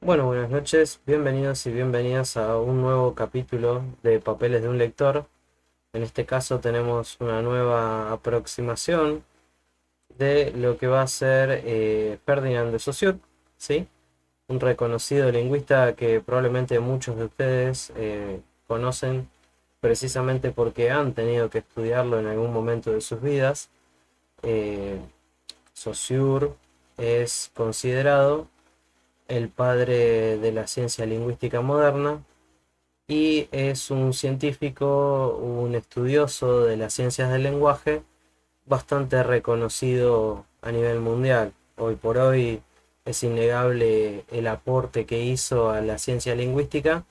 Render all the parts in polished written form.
Bueno, buenas noches, bienvenidos y bienvenidas a un nuevo capítulo de Papeles de un lector. En este caso tenemos una nueva aproximación de lo que va a ser Ferdinand de Saussure, ¿sí? Un reconocido lingüista que probablemente muchos de ustedes conocen precisamente porque han tenido que estudiarlo en algún momento de sus vidas. Eh, Saussure es considerado el padre de la ciencia lingüística moderna y es un científico, un estudioso de las ciencias del lenguaje bastante reconocido a nivel mundial. Hoy por hoy es innegable el aporte que hizo a la ciencia lingüística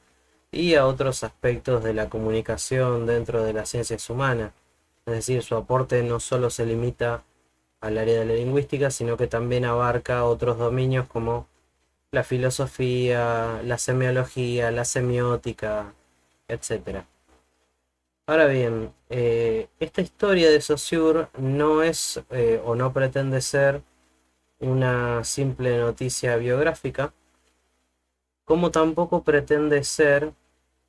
y a otros aspectos de la comunicación dentro de las ciencias humanas. Es decir, su aporte no solo se limita al área de la lingüística, sino que también abarca otros dominios como la filosofía, la semiología, la semiótica, etcétera. Ahora bien, esta historia de Saussure no es o no pretende ser una simple noticia biográfica, como tampoco pretende ser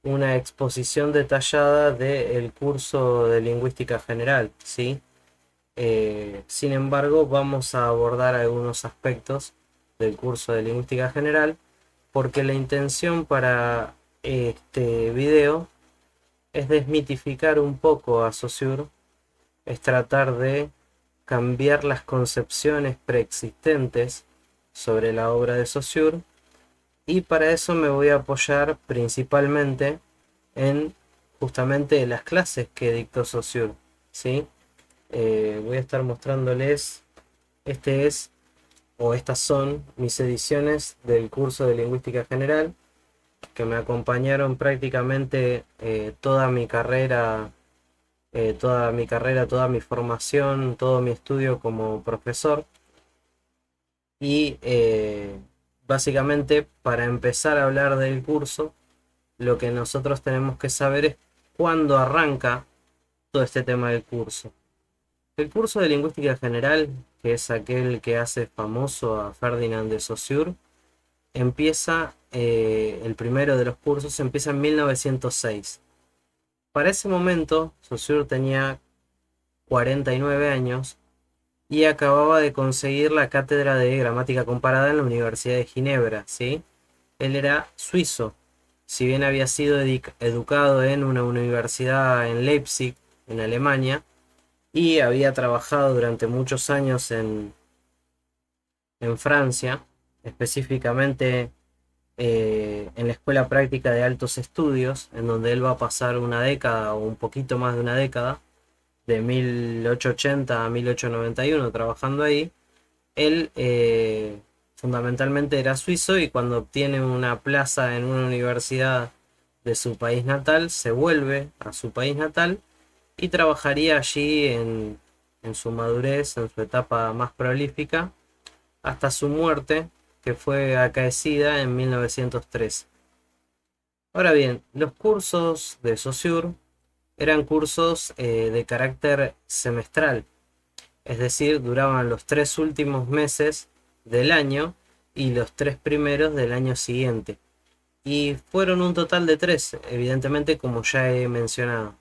una exposición detallada del curso de lingüística general, ¿sí? Sin embargo, vamos a abordar algunos aspectos del curso de lingüística general porque la intención para este video es desmitificar un poco a Saussure, es tratar de cambiar las concepciones preexistentes sobre la obra de Saussure y para eso me voy a apoyar principalmente en justamente las clases que dictó Saussure, ¿sí? Voy a estar mostrándoles, este es o estas son mis ediciones del curso de lingüística general que me acompañaron prácticamente toda mi formación, todo mi estudio como profesor. Y básicamente para empezar a hablar del curso, lo que nosotros tenemos que saber es cuándo arranca todo este tema del curso. El curso de lingüística general, que es aquel que hace famoso a Ferdinand de Saussure, empieza, el primero de los cursos empieza en 1906. Para ese momento, Saussure tenía 49 años y acababa de conseguir la cátedra de gramática comparada en la Universidad de Ginebra, ¿sí? Él era suizo, si bien había sido educado en una universidad en Leipzig, en Alemania, y había trabajado durante muchos años en Francia, específicamente en la Escuela Práctica de Altos Estudios, en donde él va a pasar una década o un poquito más de una década, de 1880 a 1891 trabajando ahí. Él fundamentalmente era suizo y cuando obtiene una plaza en una universidad de su país natal, se vuelve a su país natal y trabajaría allí en su madurez, en su etapa más prolífica, hasta su muerte, que fue acaecida en 1903. Ahora bien, los cursos de Saussure eran cursos de carácter semestral, es decir, duraban los 3 últimos meses del año y los 3 primeros del año siguiente. Y fueron un total de tres, evidentemente, como ya he mencionado.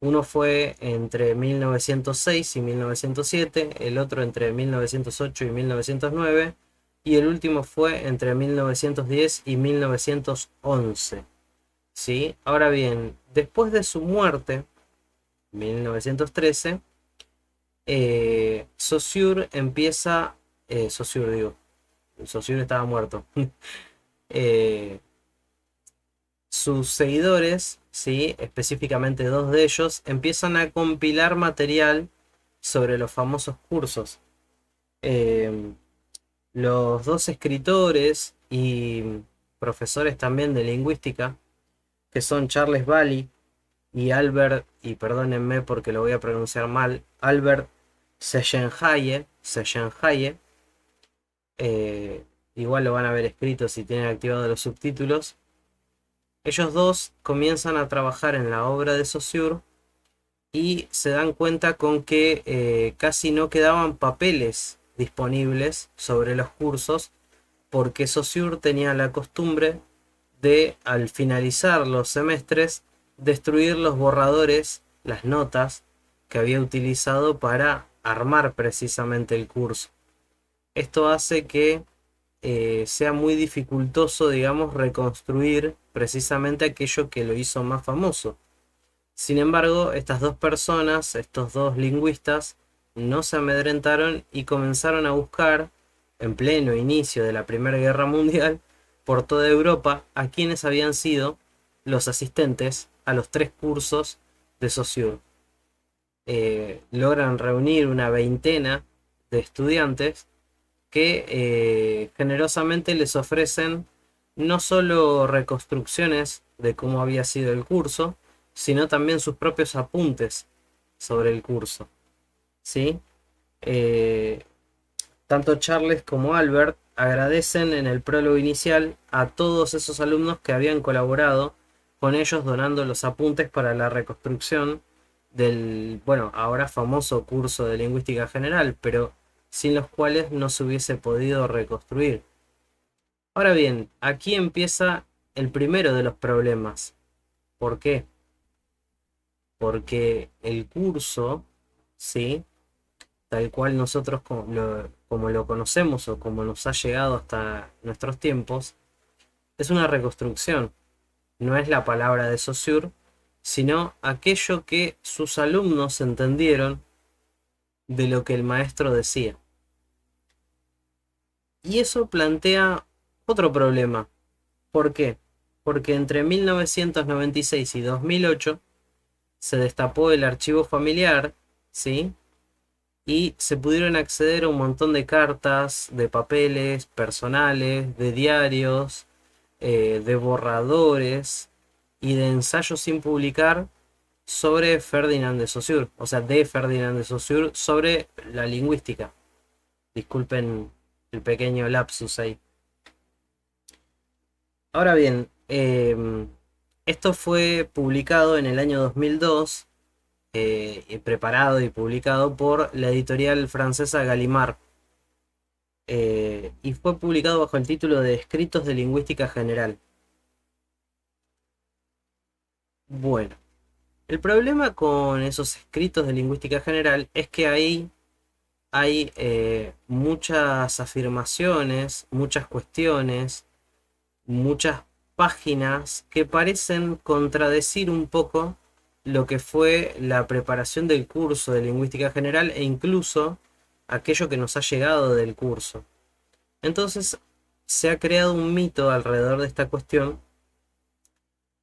Uno fue entre 1906 y 1907, el otro entre 1908 y 1909 y el último fue entre 1910 y 1911. ¿Sí? Ahora bien, después de su muerte, 1913, Saussure empieza, Saussure digo, Saussure estaba muerto. Eh, Sus seguidores, ¿sí? Específicamente dos de ellos, empiezan a compilar material sobre los famosos cursos. Eh, los dos escritores y profesores también de lingüística, que son Charles Bally y Albert, y perdónenme porque lo voy a pronunciar mal, Albert Seyenhaye, igual lo van a ver escrito si tienen activados los subtítulos. Ellos dos comienzan a trabajar en la obra de Saussure y se dan cuenta con que casi no quedaban papeles disponibles sobre los cursos porque Saussure tenía la costumbre de, al finalizar los semestres, destruir los borradores, las notas que había utilizado para armar precisamente el curso. Esto hace que sea muy dificultoso, digamos, reconstruir precisamente aquello que lo hizo más famoso. Sin embargo, estas dos personas, estos dos lingüistas, no se amedrentaron y comenzaron a buscar, en pleno inicio de la Primera Guerra Mundial, por toda Europa, a quienes habían sido los asistentes a los 3 cursos de Saussure. Logran reunir una veintena de estudiantes que generosamente les ofrecen no solo reconstrucciones de cómo había sido el curso, sino también sus propios apuntes sobre el curso. ¿Sí? Eh, Tanto Charles como Albert agradecen en el prólogo inicial a todos esos alumnos que habían colaborado con ellos donando los apuntes para la reconstrucción del, bueno, ahora famoso curso de lingüística general, pero sin los cuales no se hubiese podido reconstruir. Ahora bien, aquí empieza el primero de los problemas. ¿Por qué? Porque el curso, ¿sí?, tal cual nosotros como lo conocemos o como nos ha llegado hasta nuestros tiempos, es una reconstrucción. No es la palabra de Saussure, sino aquello que sus alumnos entendieron de lo que el maestro decía. Y eso plantea otro problema. ¿Por qué? Porque entre 1996 y 2008 se destapó el archivo familiar, ¿sí?, y se pudieron acceder a un montón de cartas, de papeles personales, de diarios, de borradores y de ensayos sin publicar sobre Ferdinand de Saussure, o sea, de Ferdinand de Saussure sobre la lingüística. Disculpen el pequeño lapsus ahí. Ahora bien, esto fue publicado en el año 2002, preparado y publicado por la editorial francesa Gallimard, y fue publicado bajo el título de Escritos de Lingüística General. Bueno, el problema con esos escritos de lingüística general es que ahí hay muchas afirmaciones, muchas cuestiones, muchas páginas que parecen contradecir un poco lo que fue la preparación del curso de lingüística general e incluso aquello que nos ha llegado del curso. Entonces se ha creado un mito alrededor de esta cuestión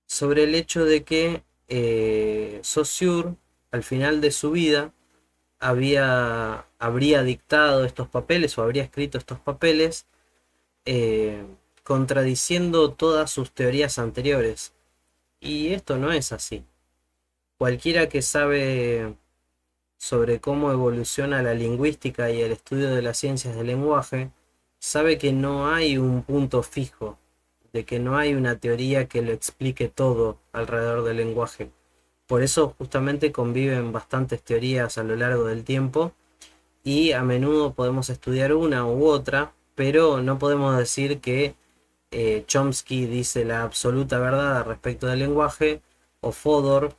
sobre el hecho de que Saussure, al final de su vida, habría dictado estos papeles o habría escrito estos papeles contradiciendo todas sus teorías anteriores. Y esto no es así. Cualquiera que sabe sobre cómo evoluciona la lingüística y el estudio de las ciencias del lenguaje, sabe que no hay un punto fijo, de que no hay una teoría que lo explique todo alrededor del lenguaje. Por eso justamente conviven bastantes teorías a lo largo del tiempo y a menudo podemos estudiar una u otra, pero no podemos decir que Chomsky dice la absoluta verdad respecto del lenguaje, o Fodor,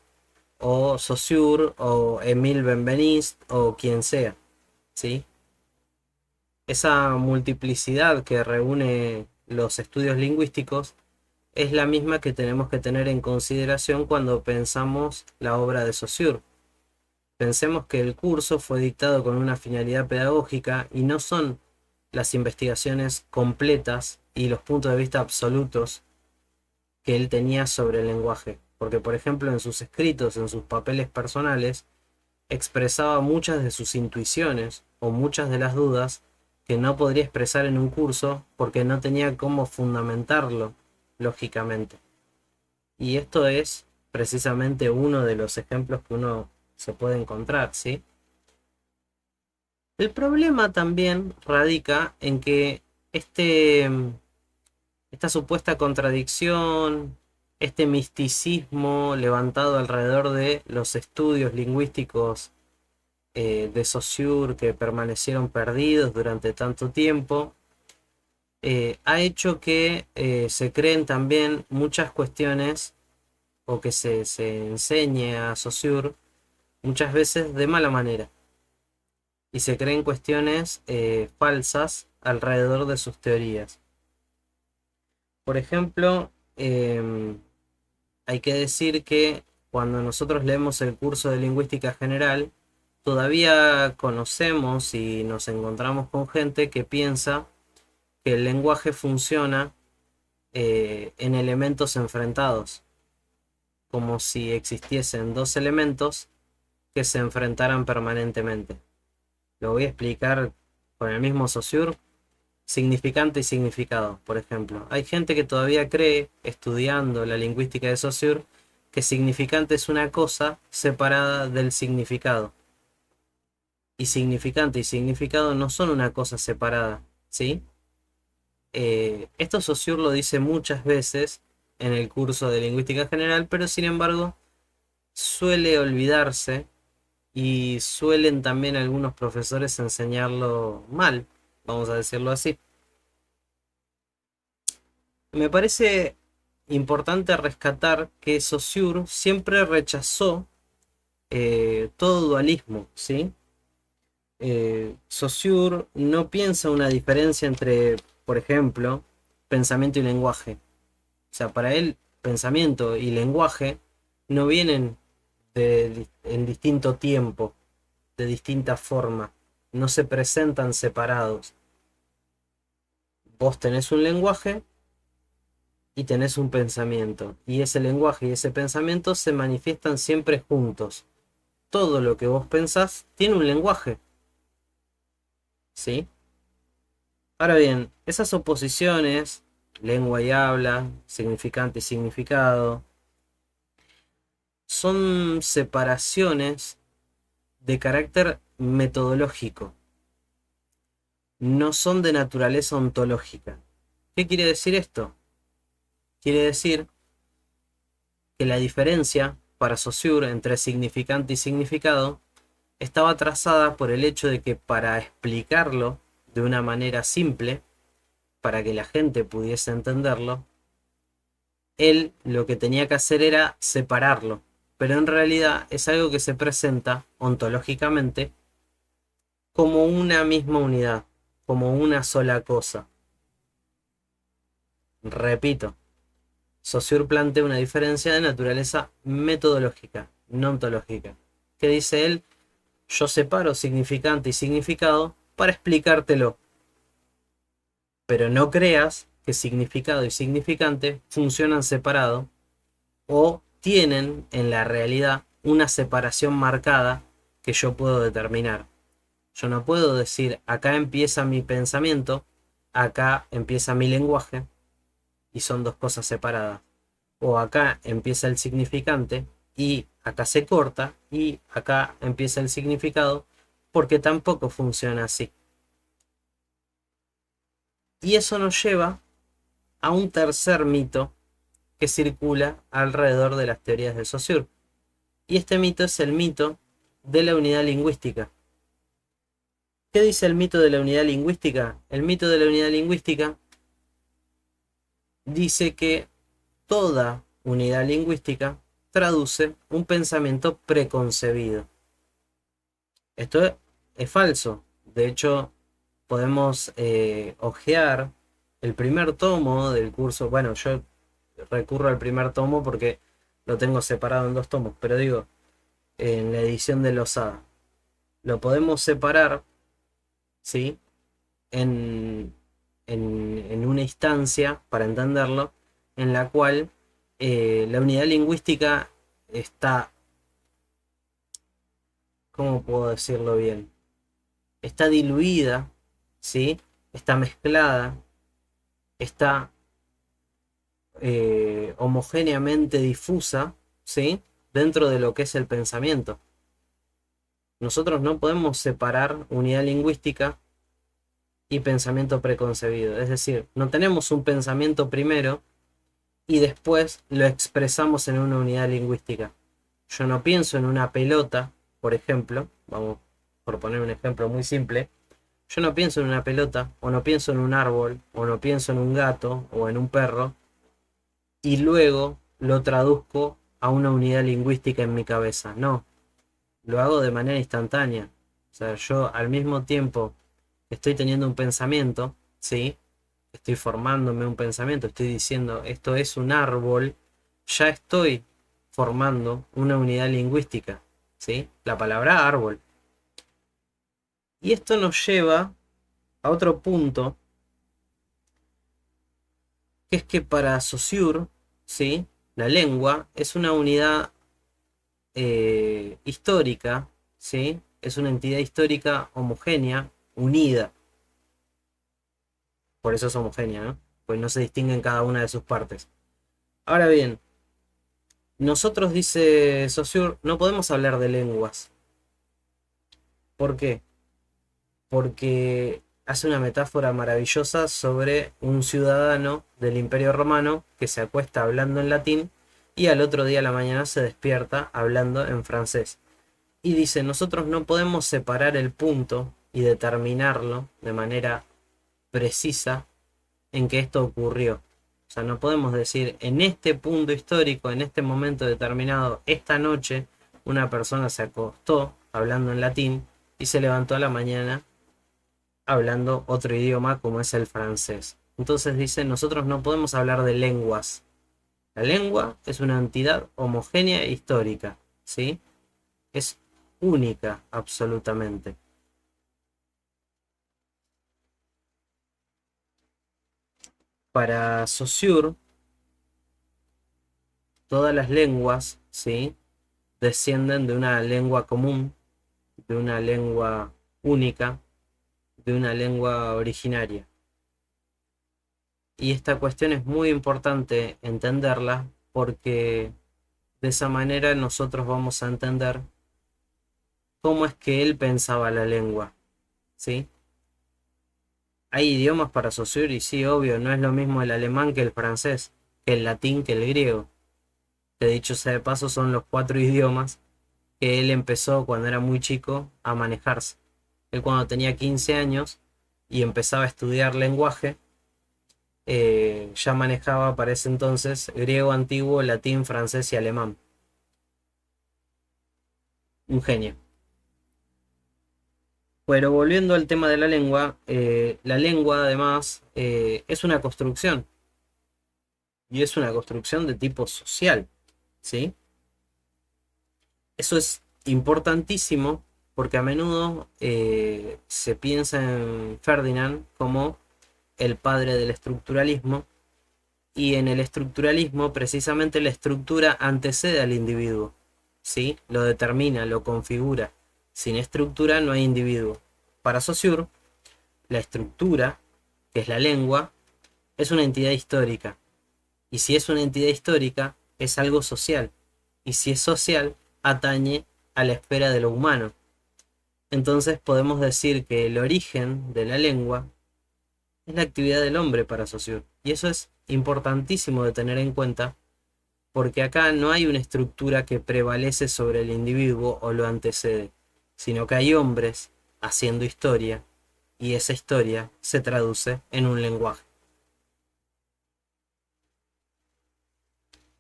o Saussure, o Emile Benveniste, o quien sea, ¿sí? Esa multiplicidad que reúne los estudios lingüísticos es la misma que tenemos que tener en consideración cuando pensamos la obra de Saussure. Pensemos que el curso fue dictado con una finalidad pedagógica y no son las investigaciones completas y los puntos de vista absolutos que él tenía sobre el lenguaje. Porque, por ejemplo, en sus escritos, en sus papeles personales, expresaba muchas de sus intuiciones o muchas de las dudas que no podría expresar en un curso porque no tenía cómo fundamentarlo lógicamente. Y esto es precisamente uno de los ejemplos que uno se puede encontrar, ¿sí? El problema también radica en que esta supuesta contradicción, este misticismo levantado alrededor de los estudios lingüísticos de Saussure que permanecieron perdidos durante tanto tiempo, ha hecho que se creen también muchas cuestiones o que se enseñe a Saussure muchas veces de mala manera y se creen cuestiones falsas alrededor de sus teorías. Por ejemplo, hay que decir que cuando nosotros leemos el curso de lingüística general, todavía conocemos y nos encontramos con gente que piensa que el lenguaje funciona en elementos enfrentados, como si existiesen dos elementos que se enfrentaran permanentemente. Lo voy a explicar con el mismo Saussure. Significante y significado, por ejemplo. Hay gente que todavía cree, estudiando la lingüística de Saussure, que significante es una cosa separada del significado. Y significante y significado no son una cosa separada, ¿sí? Esto Saussure lo dice muchas veces en el curso de lingüística general, pero sin embargo suele olvidarse y suelen también algunos profesores enseñarlo mal, vamos a decirlo así. Me parece importante rescatar que Saussure siempre rechazó todo dualismo, ¿sí? Saussure no piensa una diferencia entre, por ejemplo, pensamiento y lenguaje. O sea, para él, pensamiento y lenguaje no vienen en distinto tiempo, de distinta forma, no se presentan separados. Vos tenés un lenguaje y tenés un pensamiento, y ese lenguaje y ese pensamiento se manifiestan siempre juntos. Todo lo que vos pensás tiene un lenguaje, ¿sí? Ahora bien, esas oposiciones, lengua y habla, significante y significado, son separaciones de carácter metodológico, no son de naturaleza ontológica. ¿Qué quiere decir esto? Quiere decir que la diferencia para Saussure entre significante y significado estaba trazada por el hecho de que para explicarlo de una manera simple, para que la gente pudiese entenderlo, él lo que tenía que hacer era separarlo, pero en realidad es algo que se presenta ontológicamente como una misma unidad, como una sola cosa. Repito, Saussure plantea una diferencia de naturaleza metodológica, no ontológica. ¿Qué dice él? Yo separo significante y significado para explicártelo. Pero no creas que significado y significante funcionan separado o tienen en la realidad una separación marcada que yo puedo determinar. Yo no puedo decir acá empieza mi pensamiento, acá empieza mi lenguaje y son dos cosas separadas. O acá empieza el significante y acá se corta y acá empieza el significado, porque tampoco funciona así. Y eso nos lleva a un tercer mito que circula alrededor de las teorías de Saussure. Y este mito es el mito de la unidad lingüística. ¿Qué dice el mito de la unidad lingüística? El mito de la unidad lingüística dice que toda unidad lingüística traduce un pensamiento preconcebido. Esto es falso. De hecho, podemos hojear el primer tomo del curso. Bueno, yo recurro al primer tomo porque lo tengo separado en dos tomos, pero digo, en la edición de Losada. Lo podemos separar, ¿sí? En, en una instancia, para entenderlo, en la cual la unidad lingüística está, ¿cómo puedo decirlo bien? Está diluida, ¿sí? Está mezclada, está homogéneamente difusa, ¿sí? Dentro de lo que es el pensamiento. Nosotros no podemos separar unidad lingüística y pensamiento preconcebido. Es decir, no tenemos un pensamiento primero y después lo expresamos en una unidad lingüística. Yo no pienso en una pelota, por ejemplo, vamos por poner un ejemplo muy simple, Yo no pienso en una pelota, o no pienso en un árbol, o no pienso en un gato, o en un perro, y luego lo traduzco a una unidad lingüística en mi cabeza. No, lo hago de manera instantánea. O sea, yo al mismo tiempo estoy teniendo un pensamiento, ¿sí? Estoy formándome un pensamiento, estoy diciendo esto es un árbol, ya estoy formando una unidad lingüística, ¿sí? La palabra árbol. Y esto nos lleva a otro punto, que es que para Saussure, ¿sí? La lengua es una unidad histórica, ¿sí? Es una entidad histórica homogénea, unida. Por eso es homogénea, ¿no? Pues no se distingue en cada una de sus partes. Ahora bien, nosotros, dice Saussure, no podemos hablar de lenguas. ¿Por qué? Porque hace una metáfora maravillosa sobre un ciudadano del Imperio Romano que se acuesta hablando en latín y al otro día a la mañana se despierta hablando en francés. Y dice, nosotros no podemos separar el punto y determinarlo de manera precisa en que esto ocurrió. O sea, no podemos decir en este punto histórico, en este momento determinado, esta noche, una persona se acostó hablando en latín y se levantó a la mañana hablando otro idioma como es el francés. Entonces dice, nosotros no podemos hablar de lenguas. La lengua es una entidad homogénea e histórica, ¿sí? Es única absolutamente. Para Saussure, todas las lenguas, ¿sí? Descienden de una lengua común, de una lengua única, de una lengua originaria. Y esta cuestión es muy importante entenderla porque de esa manera nosotros vamos a entender cómo es que él pensaba la lengua, ¿sí? Hay idiomas para Saussure y sí, obvio, no es lo mismo el alemán que el francés, que el latín que el griego. Que dicho sea de paso son los 4 idiomas que él empezó cuando era muy chico a manejarse. Él cuando tenía 15 años y empezaba a estudiar lenguaje, ya manejaba para ese entonces griego antiguo, latín, francés y alemán. Un genio. Pero volviendo al tema de la lengua además es una construcción y es una construcción de tipo social, ¿sí? Eso es importantísimo porque a menudo se piensa en Ferdinand como el padre del estructuralismo y en el estructuralismo precisamente la estructura antecede al individuo, ¿sí? Lo determina, lo configura. Sin estructura no hay individuo. Para Saussure, la estructura, que es la lengua, es una entidad histórica. Y si es una entidad histórica, es algo social. Y si es social, atañe a la esfera de lo humano. Entonces podemos decir que el origen de la lengua es la actividad del hombre para Saussure. Y eso es importantísimo de tener en cuenta porque acá no hay una estructura que prevalece sobre el individuo o lo antecede, sino que hay hombres haciendo historia y esa historia se traduce en un lenguaje.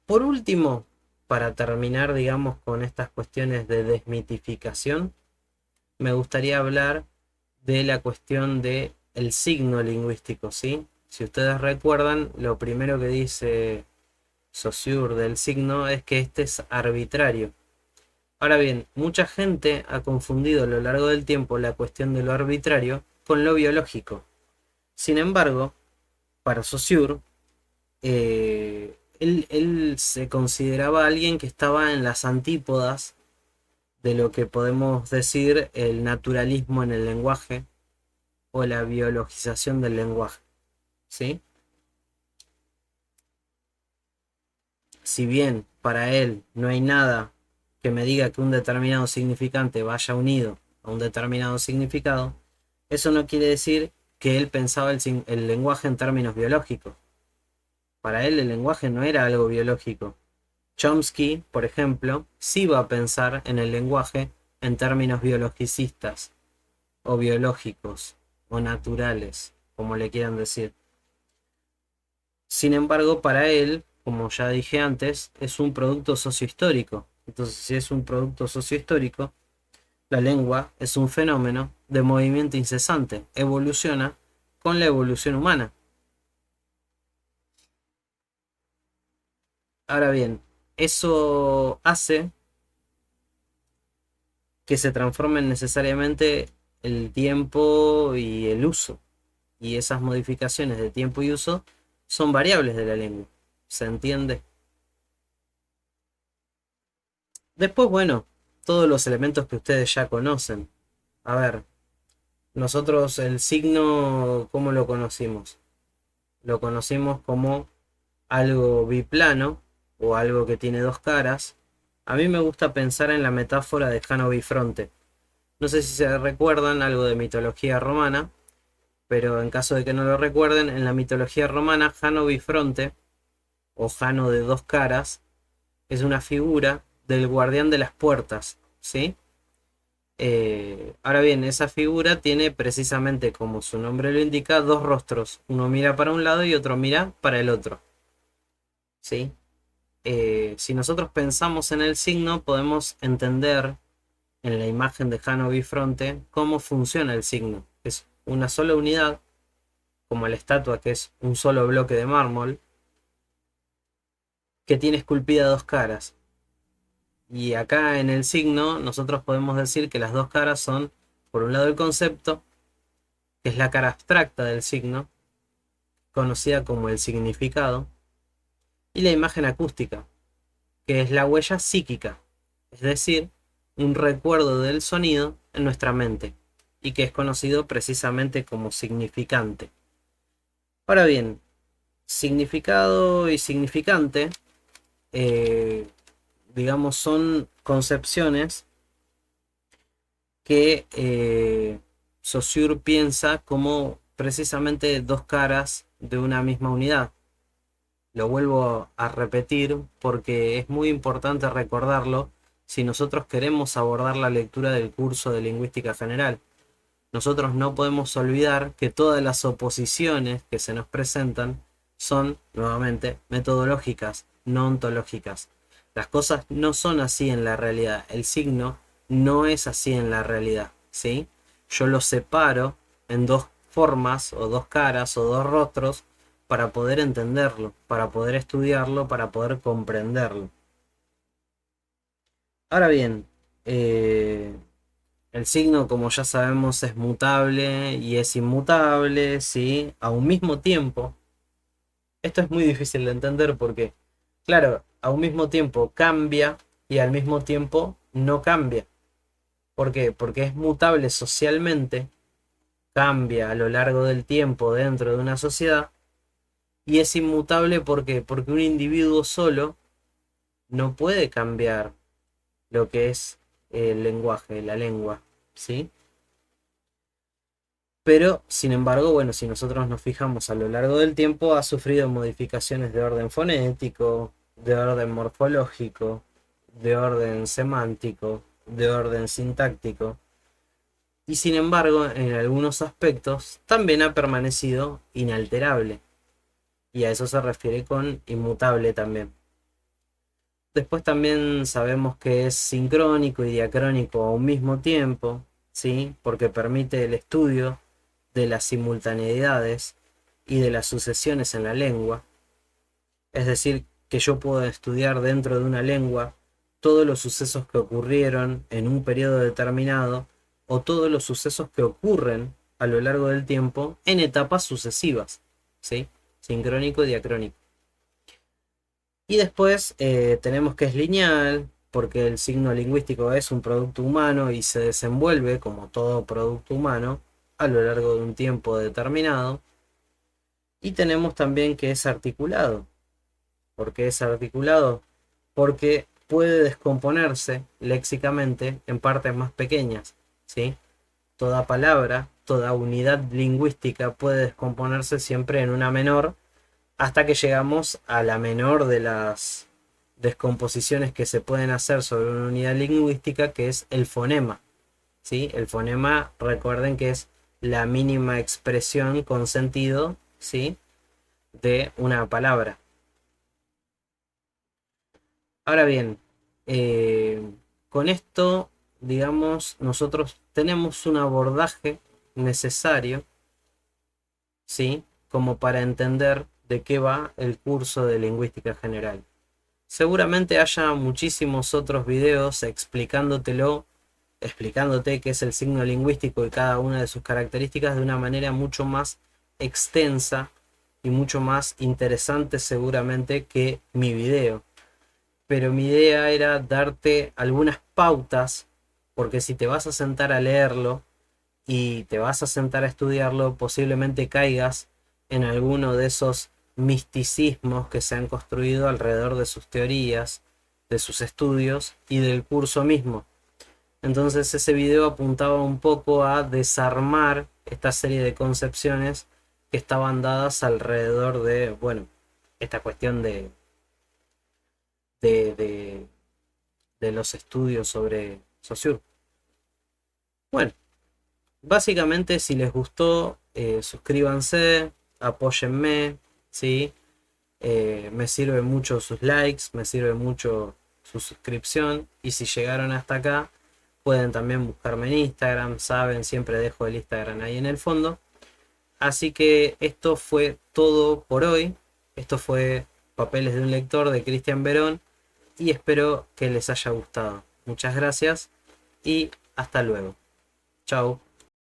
Por último, para terminar, digamos, con estas cuestiones de desmitificación, me gustaría hablar de la cuestión de el signo lingüístico, ¿sí? Si ustedes recuerdan, lo primero que dice Saussure del signo es que este es arbitrario. Ahora bien, mucha gente ha confundido a lo largo del tiempo la cuestión de lo arbitrario con lo biológico. Sin embargo, para Saussure, él se consideraba alguien que estaba en las antípodas de lo que podemos decir el naturalismo en el lenguaje o la biologización del lenguaje, ¿sí? Si bien para él no hay nada que me diga que un determinado significante vaya unido a un determinado significado, eso no quiere decir que él pensaba el lenguaje en términos biológicos. Para él el lenguaje no era algo biológico. Chomsky, por ejemplo, sí va a pensar en el lenguaje en términos biologicistas o biológicos. o naturales, como le quieran decir. Sin embargo, para él, como ya dije antes, es un producto sociohistórico. Entonces, si es un producto sociohistórico, la lengua es un fenómeno de movimiento incesante, evoluciona con la evolución humana. Ahora bien, eso hace que se transformen necesariamente el tiempo y el uso. Y esas modificaciones de tiempo y uso son variables de la lengua. ¿Se entiende? Después, bueno, todos los elementos que ustedes ya conocen. A ver, nosotros el signo, ¿cómo lo conocimos? Lo conocimos como algo biplano o algo que tiene dos caras. A mí me gusta pensar en la metáfora de Jano Bifronte. No sé si se recuerdan algo de mitología romana, pero en caso de que no lo recuerden, en la mitología romana, Jano Bifronte, o Jano de dos caras, es una figura del guardián de las puertas, ¿sí? Ahora bien, esa figura tiene precisamente, como su nombre lo indica, dos rostros. Uno mira para un lado y otro mira para el otro, ¿sí? Si nosotros pensamos en el signo, podemos entender en la imagen de Jano Bifronte cómo funciona el signo. Es una sola unidad, como la estatua que es un solo bloque de mármol, que tiene esculpida dos caras. Y acá en el signo nosotros podemos decir que las dos caras son, por un lado el concepto, que es la cara abstracta del signo, conocida como el significado, y la imagen acústica, que es la huella psíquica, es decir, un recuerdo del sonido en nuestra mente, y que es conocido precisamente como significante. Ahora bien, significado y significante, eh, digamos, son concepciones que Saussure piensa como precisamente dos caras de una misma unidad. Lo vuelvo a repetir porque es muy importante recordarlo si nosotros queremos abordar la lectura del curso de lingüística general. Nosotros no podemos olvidar que todas las oposiciones que se nos presentan son, nuevamente, metodológicas, no ontológicas. Las cosas no son así en la realidad. El signo no es así en la realidad, ¿sí? Yo lo separo en dos formas, o dos caras, o dos rostros, para poder entenderlo, para poder estudiarlo, para poder comprenderlo. Ahora bien, el signo, como ya sabemos, es mutable y es inmutable, ¿sí? A un mismo tiempo. Esto es muy difícil de entender porque, claro, a un mismo tiempo cambia y al mismo tiempo no cambia. ¿Por qué? Porque es mutable socialmente, cambia a lo largo del tiempo dentro de una sociedad y es inmutable porque un individuo solo no puede cambiar lo que es el lenguaje, la lengua, ¿sí? Pero, sin embargo, bueno, si nosotros nos fijamos a lo largo del tiempo, ha sufrido modificaciones de orden fonético, de orden morfológico, de orden semántico, de orden sintáctico, y sin embargo, en algunos aspectos también ha permanecido inalterable, y a eso se refiere con inmutable también. Después también sabemos que es sincrónico y diacrónico a un mismo tiempo, ¿sí? Porque permite el estudio de las simultaneidades y de las sucesiones en la lengua. Es decir, que yo puedo estudiar dentro de una lengua todos los sucesos que ocurrieron en un periodo determinado o todos los sucesos que ocurren a lo largo del tiempo en etapas sucesivas, ¿sí? Sincrónico y diacrónico. Y después tenemos que es lineal, porque el signo lingüístico es un producto humano y se desenvuelve como todo producto humano a lo largo de un tiempo determinado. Y tenemos también que es articulado. ¿Por qué es articulado? Porque puede descomponerse léxicamente en partes más pequeñas, ¿sí? Toda palabra, toda unidad lingüística puede descomponerse siempre en una menor hasta que llegamos a la menor de las descomposiciones que se pueden hacer sobre una unidad lingüística, que es el fonema, ¿sí? El fonema, recuerden que es la mínima expresión con sentido, ¿sí?, de una palabra. Ahora bien, eh, con esto, digamos, nosotros tenemos un abordaje necesario, ¿sí?, como para entender de qué va el curso de lingüística general. Seguramente haya muchísimos otros videos explicándote qué es el signo lingüístico y cada una de sus características de una manera mucho más extensa y mucho más interesante seguramente que mi video. Pero mi idea era darte algunas pautas, porque si te vas a sentar a leerlo y te vas a sentar a estudiarlo, posiblemente caigas en alguno de esos misticismos que se han construido alrededor de sus teorías, de sus estudios y del curso mismo. Entonces ese video apuntaba un poco a desarmar esta serie de concepciones que estaban dadas alrededor de, bueno, esta cuestión de, de, de los estudios sobre Saussure. Bueno, básicamente si les gustó, suscríbanse, apóyenme, ¿sí? Me sirve mucho sus likes, me sirve mucho su suscripción, y si llegaron hasta acá pueden también buscarme en Instagram, saben, siempre dejo el Instagram ahí en el fondo. Así que esto fue todo por hoy. Esto fue Papeles de un lector de Cristian Verón y espero que les haya gustado. Muchas gracias y hasta luego. Chao.